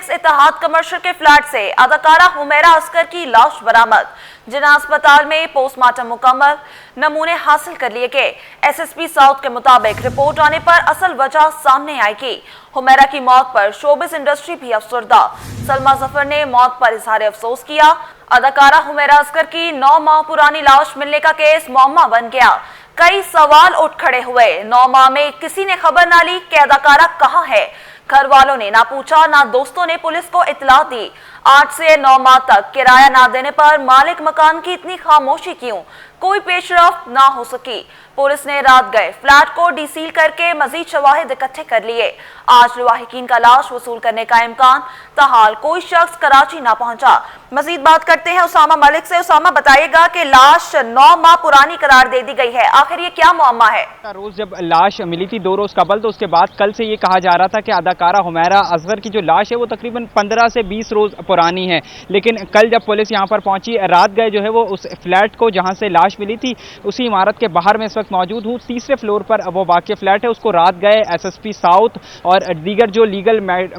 Complex इत्तेहाद commercial के flat से अदाकारा हुमैरा असगर की लाश बरामद। जिना अस्पताल में पोस्टमार्टम मुकम्मल, नमूने हासिल कर लिए गए। एसएसपी साउथ के मुताबिक रिपोर्ट आने पर असल वजह सामने आएगी। हुमैरा की मौत पर शोबिस इंडस्ट्री भी अफसरदा। सलमा जफर ने मौत पर इजहार अफसोस किया। अदाकारा हुमैरा असगर की 9 माह पुरानी लाश मिलने का केस मौमा बन गया। कई सवाल उठ खड़े हुए। 9 माह में किसी ने खबर ना ली कि अदाकारा कहाँ है। घर वालों ने ना पूछा, ना दोस्तों ने पुलिस को इत्तला दी। 8 से 9 माह तक किराया ना देने पर मालिक मकान की इतनी खामोशी क्यों? कोई पेशरफ ना हो सकी। पुलिस ने रात गए फ्लैट को डीसील करके मजीद शवाहिद इकट्ठे कर लिए। आज लवाहिकीन का लाश वसूल करने का इम्कान, ताहाल कोई शख्स कराची ना पहुंचा। मजीद बात करते हैं उसामा मलिक से। उसामा, बताइएगा कि लाश 9 माह पुरानी करार दे दी गई है, आखिर ये क्या मुअम्मा है? रोज जब लाश मिली थी 2 रोज कबल, तो उसके बाद कल से ये कहा जा रहा था कि अदाकारा हुमैरा असगर की जो लाश है वो तकरीबन 15 से 20 रोज पुरानी है। लेकिन कल जब पुलिस यहाँ पर पहुंची, रात गए जो है वो उस फ्लैट को जहाँ से लाश मिली थी उसी इमारत के बाहर में इस वक्त मौजूद हूँ। तीसरे फ्लोर पर वो वाक़ फ्लैट है, उसको रात गए एसएसपी साउथ और दीगर जो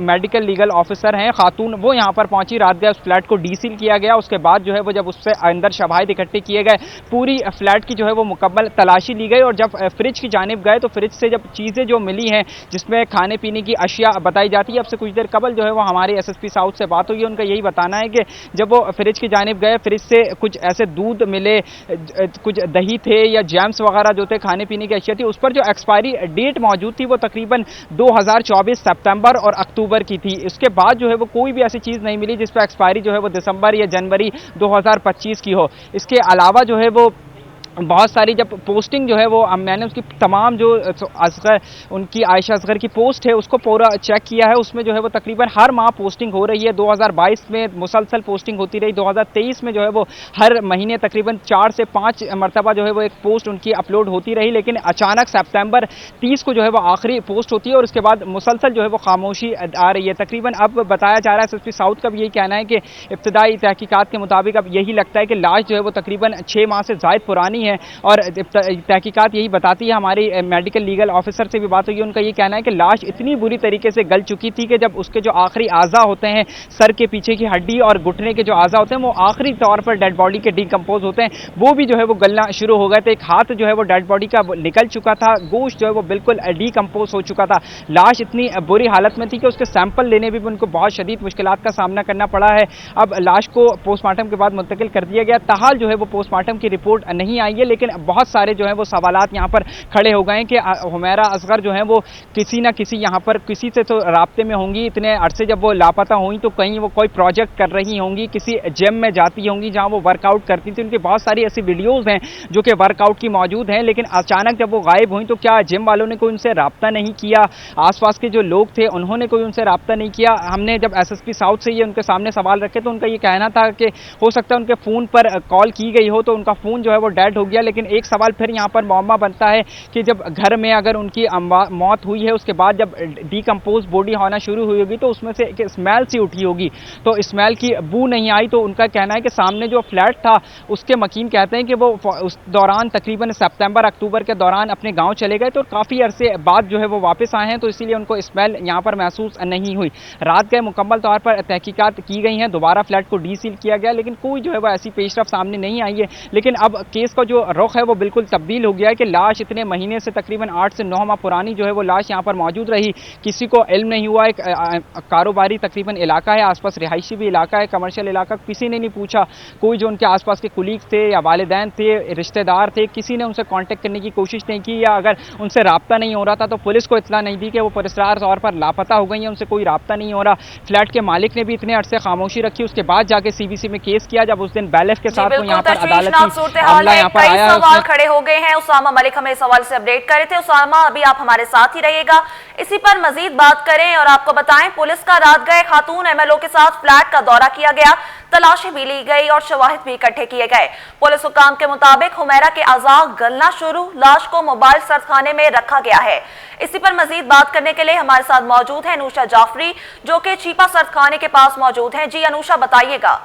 मेडिकल लीगल ऑफिसर हैं खातून, वो यहाँ पर पहुंची। रात गए उस फ्लैट को डीसील किया गया। उसके बाद जो है वो जब उससे अंदर शवाहिद इकट्ठे किए गए, पूरी फ्लैट की जो है वो मुकम्मल तलाशी ली गई। और जब फ्रिज की जानिब गए तो फ्रिज से जब चीज़ें जो मिली हैं जिसमें खाने पीने की अशिया बताई जाती है, अब से कुछ देर कबल जो है वो हमारे एसएसपी साउथ से बात हुई है, उनका यही बताना है कि जब वो फ्रिज की जानिब गए, फ्रिज से कुछ ऐसे दूध मिले, कुछ दही थे या जैम्स वगैरह जो थे, खाने पीने की अशिया थी, उस पर जो एक्सपायरी डेट मौजूद थी वो तकरीबन 2024 सितंबर और अक्टूबर की थी। इसके बाद जो है वो कोई भी ऐसी चीज़ नहीं मिली जिस पर एक्सपायरी जो है वो दिसंबर या जनवरी 2025 की हो। इसके अलावा जो है वो बहुत सारी जब पोस्टिंग जो है वो मैंने उसकी तमाम जो असगर उनकी आयशा असगर की पोस्ट है उसको पूरा चेक किया है। उसमें जो है वो तकरीबन हर माह पोस्टिंग हो रही है। 2022 में मुसलसल पोस्टिंग होती रही। 2023 में जो है वो हर महीने तकरीबन 4 से 5 मरतबा जो है वो एक पोस्ट उनकी अपलोड होती रही। लेकिन अचानक सितंबर 30 को जो है वो आखिरी पोस्ट होती है और उसके बाद मुसलसल जो है वो खामोशी आ रही है। तकरीबन अब बताया जा रहा है, एसएसपी साउथ का भी यही कहना है कि इब्तदाई तहकीकात के मुताबिक अब यही लगता है कि लाश जो है वो तकरीबन 6 माह से ज़ायद पुरानी है। और तहकीकात यही बताती है। हमारी मेडिकल लीगल ऑफिसर से भी बात हुई, उनका ये कहना है कि लाश इतनी बुरी तरीके से गल चुकी थी कि जब उसके जो आखिरी आज़ा होते हैं, सर के पीछे की हड्डी और घुटने के जो आज़ा होते हैं, वो आखिरी तौर पर डेड बॉडी के डिकम्पोज होते हैं, वो भी जो है वो गलना शुरू हो गए थे। एक हाथ जो है वो डेड बॉडी का निकल चुका था, गोश्त जो है वो बिल्कुल डिकम्पोज हो चुका था। लाश इतनी बुरी हालत में थी कि उसके सैंपल लेने भी उनको बहुत शदीद मुश्किलात का सामना करना पड़ा है। अब लाश को पोस्टमार्टम के बाद मुंतकिल कर दिया गया। ताहाल जो है वो पोस्टमार्टम की रिपोर्ट नहीं आई है, लेकिन बहुत सारे जो है वो सवालात यहाँ पर खड़े हो गए कि हुमैरा असगर जो है वो किसी ना किसी यहाँ पर किसी से तो राब्ते में होंगी। इतने अरसे जब वो लापता हुई तो कहीं वो कोई प्रोजेक्ट कर रही होंगी, किसी जिम में जाती होंगी जहाँ वो वर्कआउट करती थी। उनकी बहुत सारी ऐसी वीडियोज़ हैं जो कि वर्कआउट की मौजूद हैं। लेकिन अचानक जब वो गायब हुई तो क्या जिम वालों ने कोई उनसे राब्ता नहीं किया? आसपास के जो लोग थे उन्होंने कोई उनसे राब्ता नहीं किया? हमने जब एसएसपी साउथ से ये उनके सामने सवाल रखे तो उनका ये कहना था कि हो सकता है उनके फ़ोन पर कॉल की गई हो तो उनका फ़ोन जो है वो डेड हो गया। लेकिन एक सवाल फिर यहाँ पर मुअम्मा बनता है कि जब घर में अगर उनकी मौत हुई है, उसके बाद जब डिकम्पोज बॉडी होना शुरू हुई होगी तो उसमें से एक स्मेल सी उठी होगी, तो स्मेल की बू नहीं आई। तो उनका कहना है कि सामने जो फ्लैट था उसके मकीन कहते हैं कि वो उस दौरान तकरीबन सितंबर अक्टूबर के दौरान अपने गाँव चले गए, तो काफ़ी अरसे बाद जो है वो वापस आए हैं, तो इसीलिए उनको स्मेल यहाँ पर महसूस नहीं हुई। रात गए मुकम्मल तौर पर तहकीकात की गई हैं, दोबारा फ्लैट को डीसील किया गया, लेकिन कोई जो है वो ऐसी पेशरफ सामने नहीं आई है। लेकिन अब केस का जो रुख है वो बिल्कुल तब्दील हो गया है कि लाश इतने महीने से तकरीबन 8 से 9 माह पुरानी जो है वो लाश यहाँ पर मौजूद रही। किसी को इल्म नहीं हुआ। एक कारोबारी तकरीबन इलाका है, आसपास रिहायशी भी इलाका है, कमर्शियल इलाका, किसी ने नहीं पूछा। कोई जो उनके आसपास के कुलीग थे या वालिदैन थे, रिश्तेदार थे, किसी ने उनसे कांटेक्ट करने की कोशिश नहीं की, या अगर उनसे राब्ता नहीं हो रहा था तो पुलिस को इत्तला नहीं दी कि वो पुरस्कार तौर पर लापता हो गई हैं, उनसे कोई राब्ता नहीं हो रहा। फ्लैट के मालिक ने भी इतने अरसे खामोशी रखी, उसके बाद जाके सीबीसी में केस किया। जब उस दिन बैलेफ के साथ वो यहाँ पर अदालती मामला यहाँ पर आया, सवाल खड़े हो गए हैं। उसामा मलिक हमें इस सवाल से अपडेट कर रहे थे। उसामा, अभी आप हमारे साथ ही रहिएगा, इसी पर मजीद बात करें और आपको बताएं पुलिस का रात गए खातून एमएलओ के साथ फ्लैट का दौरा किया गया, तलाशी भी ली गई और शवाहिद भी इकट्ठे किए गए। पुलिस हुकाम के मुताबिक हुमैरा के अज़ा गलना शुरू, लाश को मोबाइल सर्दखाने में रखा गया है। इसी पर मजीद बात करने के लिए हमारे साथ मौजूद है अनूशा जाफरी, जो कि चीपा सर्दखाने के पास मौजूद है। जी अनूशा, बताइएगा।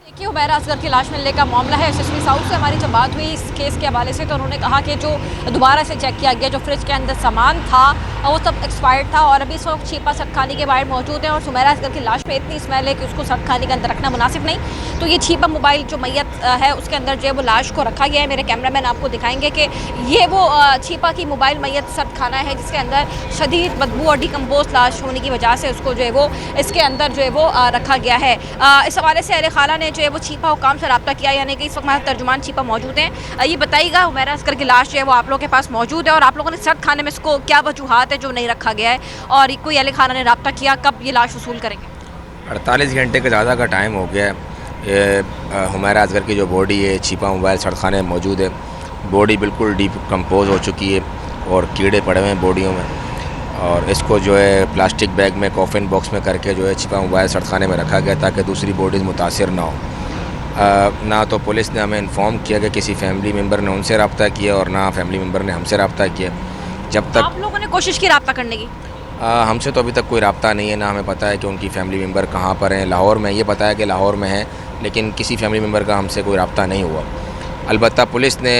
देखिए, हुमैरा असगर की लाश मिलने का मामला है। एसएसपी साउथ से हमारी जब बात हुई इस केस के हवाले से, तो उन्होंने कहा कि जो दोबारा से चेक किया गया, जो फ्रिज के अंदर सामान था वो सब एक्सपायर्ड था और अभी इस वक्त छिपा सख्त खाने के बाहर मौजूद है और हुमैरा असगर की लाश में इतनी स्मेल है कि उसको सख्त खाने के अंदर रखना मुनासिब नहीं। तो ये छिपा मोबाइल जो मैयत है उसके अंदर जो है वो लाश को रखा गया है। मेरे कैमरामैन आपको दिखाएंगे कि ये वो छिपा की मोबाइल मैयत सख्त खाना है जिसके अंदर शदीद बदबू और डिकम्पोज लाश होने की वजह से उसको जो है वो इसके अंदर जो है वो रखा गया है। इस हवाले से अहले खाला ने जो है वो छिपा हुकाम से रब्ता किया, यानी कि इस वक्त हमारे तर्जुमान छिपा मौजूद हैं। ये बताइएगा, हुमैरा असगर की लाश जो है वो आप लोगों के पास मौजूद है और आप लोगों ने सख्त खाने में इसको क्या वजूहात है जो नहीं रखा गया है और कोई अहले खाना ने रब्ता किया, कब ये लाश वसूल करेंगे? 48 घंटे के ज़्यादा का टाइम हो गया है। हुमैरा असगर की जो बॉडी है छिपा मोबाइल सख्त खाने में मौजूद है। बॉडी बिल्कुल डिकम्पोज हो चुकी है और कीड़े पड़े हुए हैं बॉडियों में, और इसको जो है प्लास्टिक बैग में कॉफिन बॉक्स में करके जो है छिपा मोबाइल सख्त खाने में रखा गया ताकि दूसरी बॉडीज़ मुतासिर ना हो। ना तो पुलिस ने हमें इन्फॉर्म किया कि किसी फैमिली मेम्बर ने उनसे रब्ता किया और ना फैमिली मेम्बर ने हमसे रब्ता किया। जब तक आप लोगों ने कोशिश की रब्ता करने की? हमसे तो अभी तक कोई रब्ता नहीं है, ना हमें पता है कि उनकी फैमिली मेम्बर कहाँ पर हैं। लाहौर में ये पता है कि लाहौर में है, लेकिन किसी फैमिली मेम्बर का हमसे कोई रब्ता नहीं हुआ। अलबत्ता पुलिस ने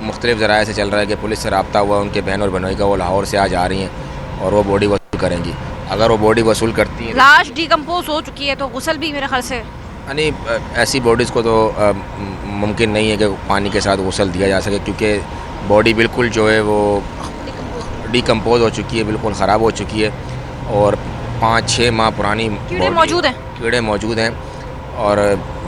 मुख्तलिफ़ ज़राए से चल रहा है कि पुलिस से रब्ता हुआ उनके बहन और बनोई का, वो लाहौर से आज आ रही हैं और वो बॉडी वसूल करेंगी। अगर वो बॉडी वसूल करती हैं, लाश डिकम्पोज हो चुकी है तो गुसल भी मेरे ख्याल से यानी ऐसी बॉडीज़ को तो मुमकिन नहीं है कि पानी के साथ गुसल दिया जा सके, क्योंकि बॉडी बिल्कुल जो है वो डिकम्पोज हो चुकी है, बिल्कुल ख़राब हो चुकी है और 5-6 माह पुरानी कीड़े मौजूद हैं। कीड़े मौजूद हैं और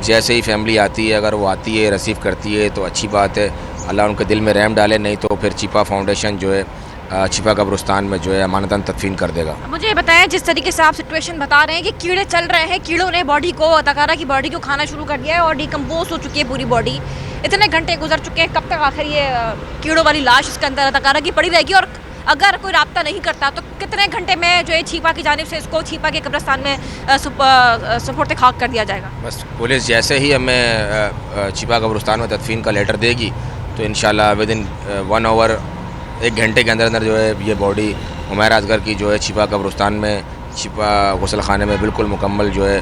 जैसे ही फैमिली आती है, अगर वो आती है रिसीव करती है तो अच्छी बात है, अल्लाह उनके दिल में रहम डाले, नहीं तो फिर छिपा फाउंडेशन जो है छिपा कब्रिस्तान में जो है अमानतन तदफीन कर देगा। मुझे ये बताएं, जिस तरीके से आप सिचुएशन बता रहे हैं कि कीड़े चल रहे हैं, कीड़ों ने बॉडी को, अदाकारा की बॉडी को खाना शुरू कर दिया है और डिकम्पोज हो चुकी है पूरी बॉडी, इतने घंटे गुजर चुके हैं, कब तक आखिर ये कीड़ों वाली लाश इसके अंदर अदाकारा की पड़ी रहेगी? और अगर कोई रब्ता नहीं करता तो कितने घंटे में जो है छिपा की जानिब से इसको छिपा के कब्रिस्तान में सुपुर्द खाक कर दिया जाएगा? बस पुलिस जैसे ही हमें छिपा कब्रिस्तान में तदफीन का लेटर देगी तो इंशाल्लाह विदिन 1 आवर, 1 घंटे के अंदर अंदर जो है ये बॉडी हुमैरा असगर की जो है छिपा कब्रिस्तान में, छिपा गुसल खाने में बिल्कुल मुकम्मल जो है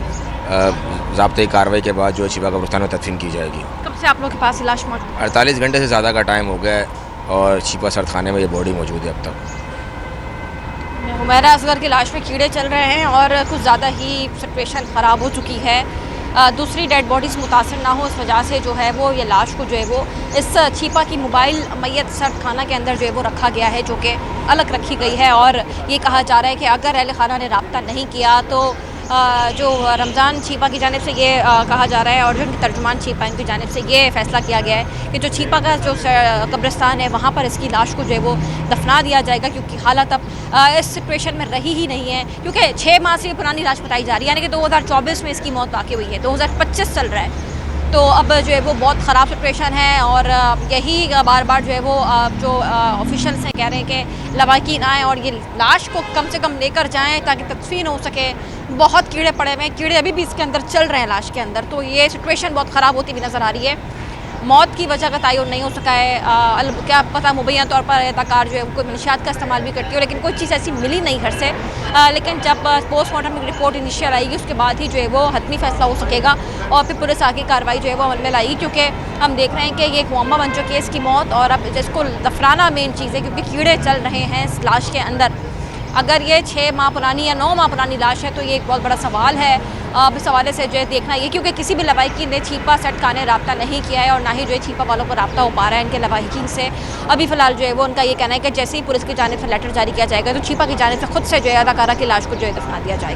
ज़ाब्ते कार्रवाई के बाद जो है छिपा कब्रिस्तान में तदफीन की जाएगी। कब से आप लोगों के पास लाश मौजूद? 48 घंटे से ज़्यादा का टाइम हो गया है और छिपा सख्त खाने में ये बॉडी मौजूद है अब तक। हुमैरा असगर की लाश में कीड़े चल रहे हैं और कुछ ज़्यादा ही सिचुएशन ख़राब हो चुकी है। दूसरी डेड बॉडीज़ मुतासर ना हो, इस वजह से जो है वो ये लाश को जो है वो इस छिपा की मोबाइल मैयत सख्त खाना के अंदर जो है वो रखा गया है, जो कि अलग रखी गई है। और ये कहा जा रहा है कि अगर अहले खाना ने रब्ता नहीं किया तो जो रमज़ान छिपा की जानिब से ये कहा जा रहा है और जो उनकी तर्जुमान छिपा इनकी जानिब से ये फ़ैसला किया गया है कि जो छिपा का जो कब्रिस्तान है वहाँ पर इसकी लाश को जो है वो दफना दिया जाएगा, क्योंकि हालत अब इस सिचुएशन में रही ही नहीं है, क्योंकि 6 माह से पुरानी लाश बताई जा रही है, यानी कि 2024 में इसकी मौत वाक़ई हुई है, 2025 चल रहा है। तो अब जो है वो बहुत ख़राब सिचुएशन है और यही बार बार जो है वो जो ऑफिशियल्स हैं कह रहे हैं कि लवाकिन आएँ और ये लाश को कम से कम लेकर जाएं ताकि तदफीन हो सके। बहुत कीड़े पड़े हुए हैं, कीड़े अभी भी इसके अंदर चल रहे हैं लाश के अंदर, तो ये सिचुएशन बहुत ख़राब होती हुई नज़र आ रही है। मौत की वजह का तयन नहीं हो सका है, क्या पता मुबैना तौर पर एहतियात जो है कोई मनशियात का इस्तेमाल भी करती हो, लेकिन कोई चीज़ ऐसी मिली नहीं घर से। लेकिन जब पोस्टमार्टम की रिपोर्ट इनिशियल आएगी उसके बाद ही जो है वो हतमी फैसला हो सकेगा और फिर पुलिस आगे कार्रवाई जो है वो अमल में लाएगी, क्योंकि हम देख रहे हैं कि ये एक मुअम्मा बन चुकी है इसकी मौत और अब इसको दफनाना मेन चीज़ है, क्योंकि कीड़े चल रहे हैं इस लाश के अंदर। अगर ये 6 माह पुरानी या 9 माह पुरानी लाश है तो ये एक बहुत बड़ा सवाल है। अब इस हवाले से जो है देखना ये, क्योंकि किसी भी लवाहिकीन ने छिपा सख्त खाने रब्ता नहीं किया है और ना ही जो है छिपा वालों को रब्ता हो पा रहा है इनके लवाहिकीन से। अभी फ़िलहाल जो है वो उनका ये कहना है कि जैसे ही पुलिस की जानिब से लेटर जारी किया जाएगा तो छिपा की जानिब से खुद से जो है अदाकारा की लाश को जो है दफना दिया जाएगा।